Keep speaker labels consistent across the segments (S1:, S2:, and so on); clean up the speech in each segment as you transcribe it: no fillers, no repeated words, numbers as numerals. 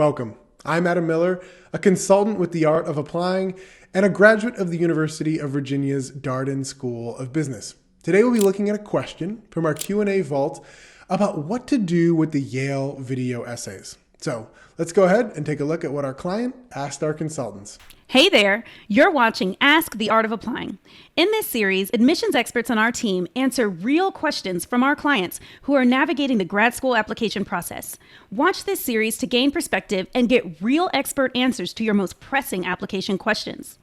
S1: Welcome. I'm Adam Miller, a consultant with the art of applying and a graduate of the University of Virginia's Darden School of Business. Today we'll be looking at a question from our Q&A vault about what to do with the Yale video essays. So let's go ahead and take a look at what our client asked our consultants.
S2: Hey there, you're watching Ask the Art of Applying. In this series, admissions experts on our team answer real questions from our clients who are navigating the grad school application process. Watch this series to gain perspective and get real expert answers to your most pressing application questions.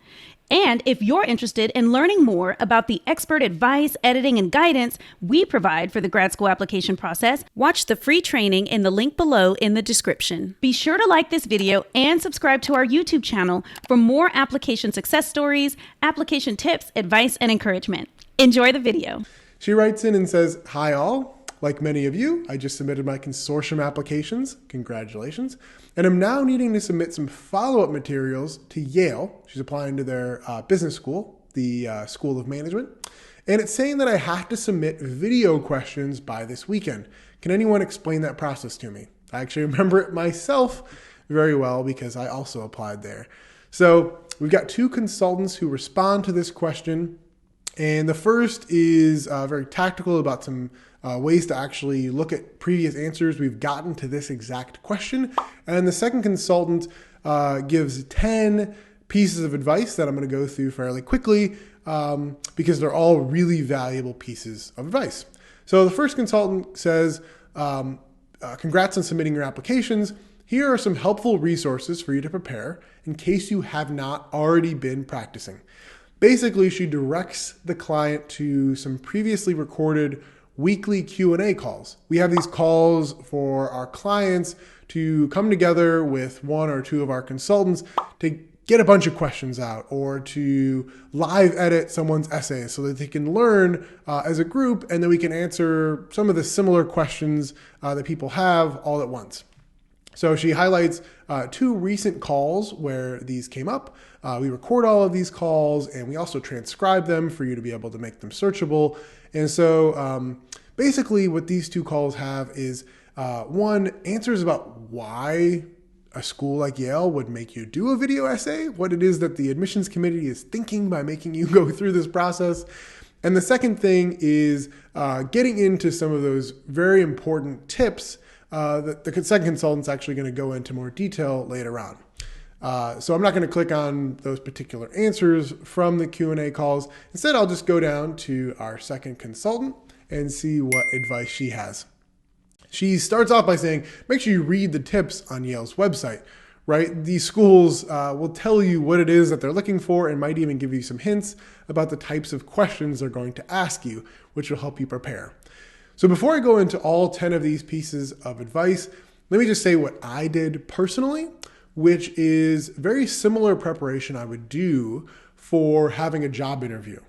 S2: And if you're interested in learning more about the expert advice, editing, and guidance we provide for the grad school application process, watch the free training in the link below in the description. Be sure to like this video and subscribe to our YouTube channel for more application success stories, application tips, advice, and encouragement. Enjoy the video.
S1: She writes in and says, "Hi all. Like many of you, I just submitted my consortium applications, congratulations, and I'm now needing to submit some follow-up materials to Yale." She's applying to their business school, the School of Management, and it's saying that I have to submit video questions by this weekend. Can anyone explain that process to me? I actually remember it myself very well because I also applied there. So we've got two consultants who respond to this question. And the first is very tactical about some ways to actually look at previous answers we've gotten to this exact question. And the second consultant gives 10 pieces of advice that I'm going to go through fairly quickly because they're all really valuable pieces of advice. So the first consultant says, congrats on submitting your applications. Here are some helpful resources for you to prepare in case you have not already been practicing. Basically, she directs the client to some previously recorded weekly Q&A calls. We have these calls for our clients to come together with one or two of our consultants to get a bunch of questions out or to live edit someone's essay so that they can learn as a group, and then we can answer some of the similar questions that people have all at once. So she highlights two recent calls where these came up. We record all of these calls and we also transcribe them for you to be able to make them searchable. And so basically what these two calls have is one, answers about why a school like Yale would make you do a video essay, what it is that the admissions committee is thinking by making you go through this process. And the second thing is getting into some of those very important tips that the second consultant's actually going to go into more detail later on. So I'm not going to click on those particular answers from the Q&A calls. Instead, I'll just go down to our second consultant and see what advice she has. She starts off by saying, make sure you read the tips on Yale's website, right? These schools will tell you what it is that they're looking for and might even give you some hints about the types of questions they're going to ask you, which will help you prepare. So before I go into all 10 of these pieces of advice, let me just say what I did personally, which is very similar preparation I would do for having a job interview.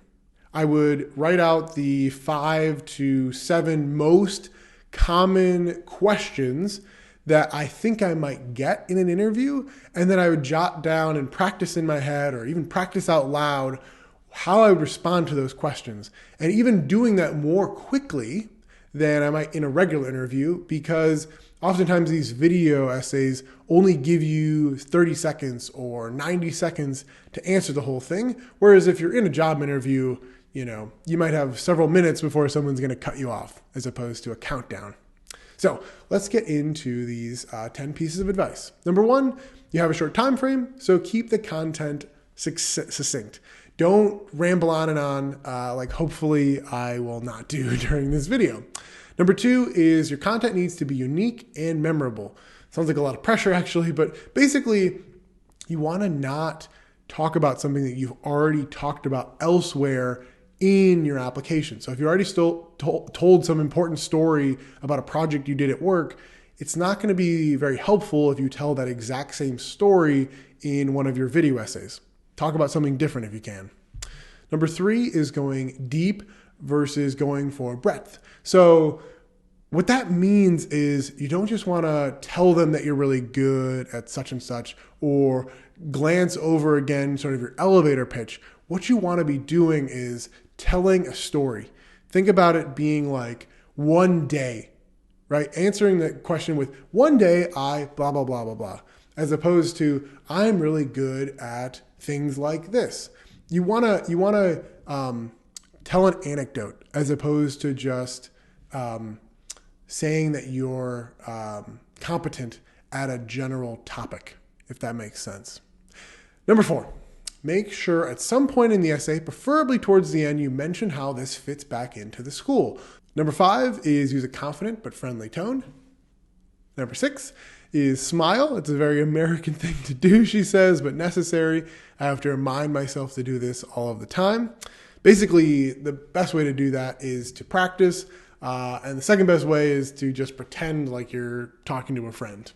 S1: I would write out the 5 to 7 most common questions that I think I might get in an interview, and then I would jot down and practice in my head or even practice out loud how I would respond to those questions. And even doing that more quickly than I might in a regular interview, because oftentimes these video essays only give you 30 seconds or 90 seconds to answer the whole thing. Whereas if you're in a job interview, you might have several minutes before someone's going to cut you off as opposed to a countdown. So let's get into these 10 pieces of advice. Number one, you have a short time frame, so keep the content succinct. Don't ramble on and on like hopefully I will not do during this video. Number two is your content needs to be unique and memorable. Sounds like a lot of pressure actually, but basically you want to not talk about something that you've already talked about elsewhere in your application. So if you already still told some important story about a project you did at work, it's not going to be very helpful if you tell that exact same story in one of your video essays. Talk about something different if you can. Number three is going deep versus going for breadth. So what that means is you don't just want to tell them that you're really good at such and such or glance over again sort of your elevator pitch. What you want to be doing is telling a story. Think about it being like one day right? Answering the question with one day I blah, blah, blah, blah, blah, as opposed to I'm really good at things like this. You wanna tell an anecdote as opposed to just saying that you're competent at a general topic, if that makes sense. Number 4, make sure at some point in the essay, preferably towards the end, you mention how this fits back into the school. Number 5 is use a confident but friendly tone. Number 6 is smile. It's a very American thing to do, she says, but necessary. I have to remind myself to do this all of the time. Basically, the best way to do that is to practice. And the second best way is to just pretend like you're talking to a friend.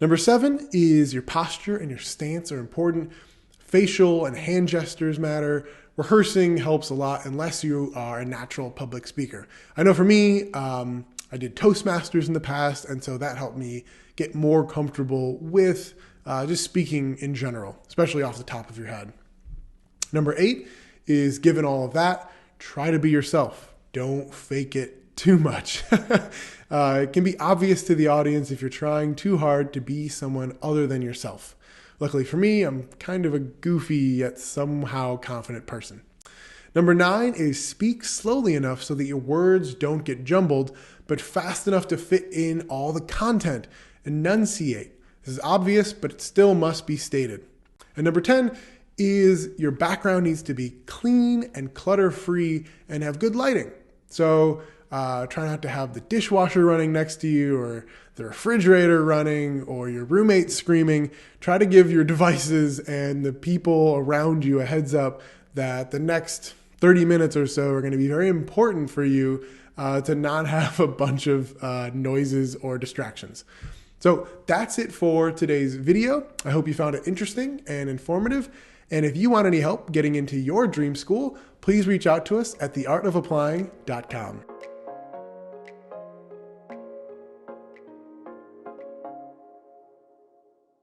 S1: Number 7 is your posture and your stance are important. Facial and hand gestures matter. Rehearsing helps a lot unless you are a natural public speaker. I know for me, I did Toastmasters in the past, and so that helped me get more comfortable with just speaking in general, especially off the top of your head. Number 8 is, given all of that, try to be yourself. Don't fake it too much. It can be obvious to the audience if you're trying too hard to be someone other than yourself. Luckily for me, I'm kind of a goofy yet somehow confident person. Number 9 is speak slowly enough so that your words don't get jumbled, but fast enough to fit in all the content. Enunciate. This is obvious, but it still must be stated. And number 10 is your background needs to be clean and clutter-free and have good lighting. So try not to have the dishwasher running next to you or the refrigerator running or your roommate screaming. Try to give your devices and the people around you a heads up that the next 30 minutes or so are going to be very important for you to not have a bunch of noises or distractions. So that's it for today's video. I hope you found it interesting and informative. And if you want any help getting into your dream school, please reach out to us at theartofapplying.com.